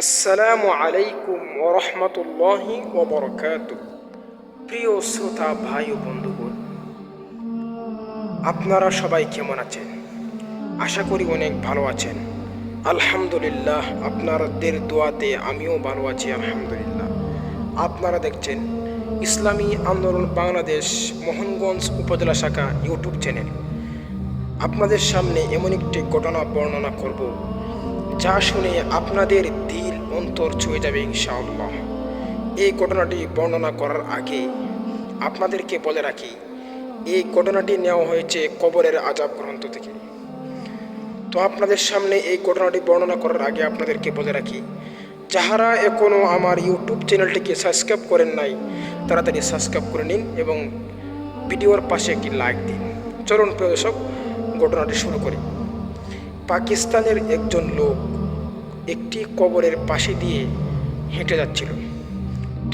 আসসালামু আলাইকুম ওয়া রাহমাতুল্লাহি ওয়া বারাকাতুহু। প্রিয় শ্রোতা ভাই ও বন্ধুগণ, আপনারা সবাই কেমন আছেন? আশা করি অনেক ভালো আছেন। আলহামদুলিল্লাহ, আপনাদের দোয়াতে আমিও ভালো আছি আলহামদুলিল্লাহ। আপনারা দেখছেন ইসলামী আন্দোলন বাংলাদেশ মোহনগঞ্জ উপজেলা শাখা ইউটিউব চ্যানেল। আপনাদের সামনে এমন একটি ঘটনা বর্ণনা করব যা শুনে আপনাদের দিল অন্তর ছুঁয়ে যাবে ইনশাআল্লাহ। এই ঘটনাটি বর্ণনা করার আগে আপনাদেরকে বলে রাখি, এই ঘটনাটি নেওয়া হয়েছে কবরের আযাব গ্রন্থ থেকে। তো আপনাদের সামনে এই ঘটনাটি বর্ণনা করার আগে আপনাদেরকে বলে রাখি, যাহারা এখনও আমার ইউটিউব চ্যানেলটিকে সাবস্ক্রাইব করেন নাই তাড়াতাড়ি সাবস্ক্রাইব করে নিন এবং ভিডিওর পাশে একটি লাইক দিন। চলুন প্রিয় দর্শক, ঘটনাটি শুরু করি। পাকিস্তানের একজন লোক একটি কবরের পাশে দিয়ে হেঁটে যাচ্ছিল।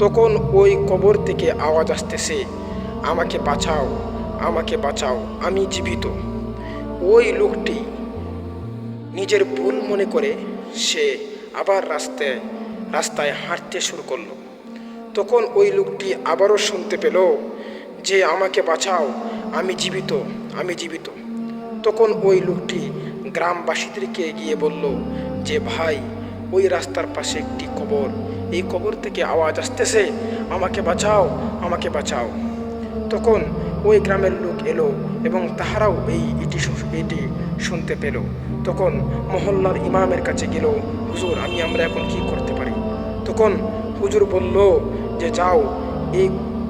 তখন ওই কবর থেকে আওয়াজ আসতেছে, আমাকে বাঁচাও, আমাকে বাঁচাও, আমি জীবিত। ওই লোকটি নিজের ভুল মনে করে সে আবার রাস্তায় হাঁটতে শুরু করলো। তখন ওই লোকটি আবারও শুনতে পেল যে আমাকে বাঁচাও, আমি জীবিত, আমি জীবিত। তখন ওই লোকটি গ্রামবাসীদেরকে গিয়ে বলল যে ভাই, ওই রাস্তার পাশে একটি কবর, এই কবর থেকে আওয়াজ আসতেছে, আমাকে বাঁচাও, আমাকে বাঁচাও। তখন ওই গ্রামের লোক এলো এবং তাহারাও এটি শুনতে পেল। তখন মহল্লার ইমামের কাছে গেল, হুজুর, আমরা এখন কি করতে পারি? তখন হুজুর বলল যে যাও, এই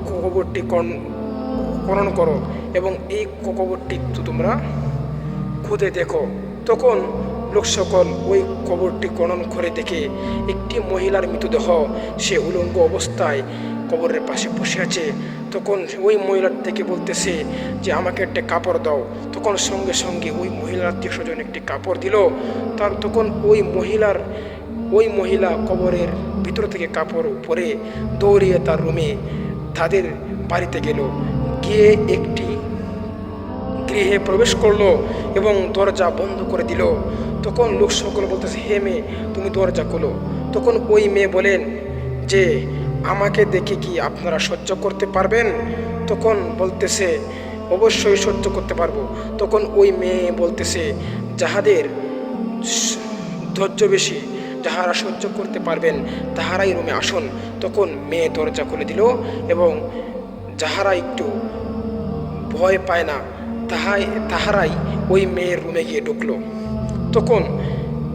কবরটি খনন করো এবং এই কবরটি তোমরা খুঁজে দেখো। তখন লোক সকল ওই কবরটি খনন করে দেখে একটি মহিলার মৃতদেহ, সে উলঙ্গ অবস্থায় কবরের পাশে বসে আছে। তখন ওই মহিলার থেকে বলতেছে যে আমাকে একটা কাপড় দাও। তখন সঙ্গে সঙ্গে ওই মহিলার আত্মীয় স্বজন একটি কাপড় দিল। তখন ওই মহিলা কবরের ভিতর থেকে কাপড় পরে দৌড়িয়ে তার রুমে তাদের বাড়িতে গেল। গিয়ে একটি গৃহে প্রবেশ করলো এবং দরজা বন্ধ করে দিল। তখন লোক সকল বলতেছে, হে মেয়ে, তুমি দরজা খোলো। তখন ওই মেয়ে বলেন যে আমাকে দেখে কি আপনারা সহ্য করতে পারবেন? তখন বলতেছে অবশ্যই সহ্য করতে পারবো। তখন ওই মেয়ে বলতেছে যাহাদের ধৈর্য বেশি, যাহারা সহ্য করতে পারবেন তাহারাই রুমে আসুন। তখন মেয়ে দরজা খুলে দিল এবং যাহারা একটু ভয় পায় না তাহারাই ওই মেয়ের রুমে গিয়ে ঢুকলো। তখন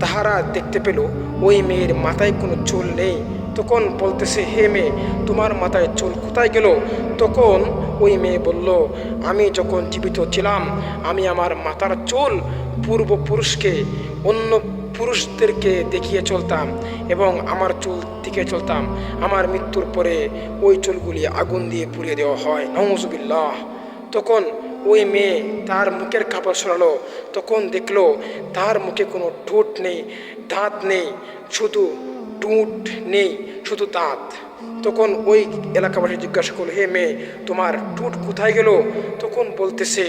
তাহারা দেখতে পেল ওই মেয়ের মাথায় কোনো চুল নেই। তখন বলতেছে, হে মেয়ে, তোমার মাথায় চুল কোথায় গেল? তখন ওই মেয়ে বলল, আমি যখন জীবিত ছিলাম আমি আমার মাথার চুল পূর্বপুরুষকে, অন্য পুরুষদেরকে দেখিয়ে চলতাম এবং আমার চুল থেকে চলতাম। আমার মৃত্যুর পরে ওই চুলগুলি আগুন দিয়ে পুড়িয়ে দেওয়া হয়, নাউযুবিল্লাহ। তখন ওই মেয়ে তার মুখের কাপড় সরালো। তখন দেখলো তার মুখে কোনো ঠোঁট নেই, দাঁত নেই, শুধু ঠোঁট নেই, শুধু দাঁত। তখন ওই এলাকাবাসী জিজ্ঞাসা করলো, হে মেয়ে, তোমার ঠোঁট কোথায় গেল? তখন বলতেছে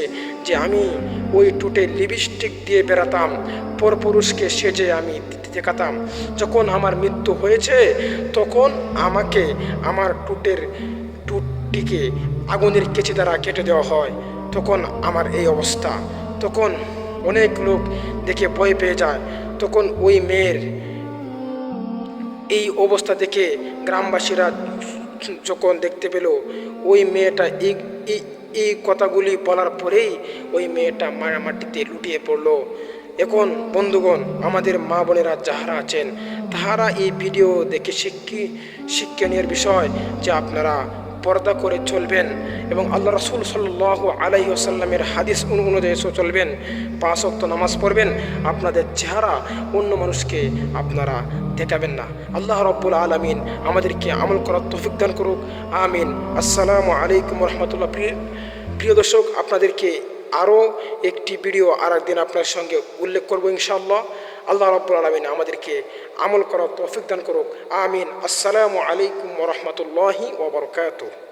যে আমি ওই ঠোঁটে লিপস্টিক দিয়ে বেড়াতাম, পরপুরুষকে সেজে আমি দেখাতাম। যখন আমার মৃত্যু হয়েছে তখন আমাকে আমার ঠোঁটটিকে আগুনের কেচি দ্বারা কেটে দেওয়া হয়। তখন আমার এই অবস্থা। তখন অনেক লোক দেখে ভয় পেয়ে যায়। তখন ওই মেয়ের এই অবস্থা দেখে গ্রামবাসীরা যখন দেখতে পেল ওই মেয়েটা এই কথাগুলি বলার পরেই ওই মেয়েটা মাটিতে লুটিয়ে পড়ল। এখন বন্ধুগণ, আমাদের মা বোনেরা যাহারা আছেন তাহারা এই ভিডিও দেখে শিক্ষণীয় বিষয় যে আপনারা পর্দা করে চলবেন এবং আল্লাহ রাসূল সাল্লাল্লাহু আলাইহি ওয়াসাল্লামের হাদিস অনুযায়ী চলবেন, 5 ওয়াক্ত নামাজ পড়বেন, আপনাদের চেহারা অন্য মানুষকে আপনারা দেখাবেন না। আল্লাহ রাব্বুল আলামিন আমাদেরকে আমল করার তৌফিক দান করুক, আমিন। আসসালামু আলাইকুম ওয়া রাহমাতুল্লাহ। প্রিয় দর্শক, আপনাদেরকে আরও একটি ভিডিও আরেকদিন আপনার সঙ্গে উল্লেখ করব ইনশাআল্লাহ। আল্লাহ রাব্বুল আলামিন আমাদেরকে আমল করার তৌফিক দান করুক, আমিন। আসসালামু আলাইকুম ওয়া রাহমাতুল্লাহি ওয়া বারাকাতুহু।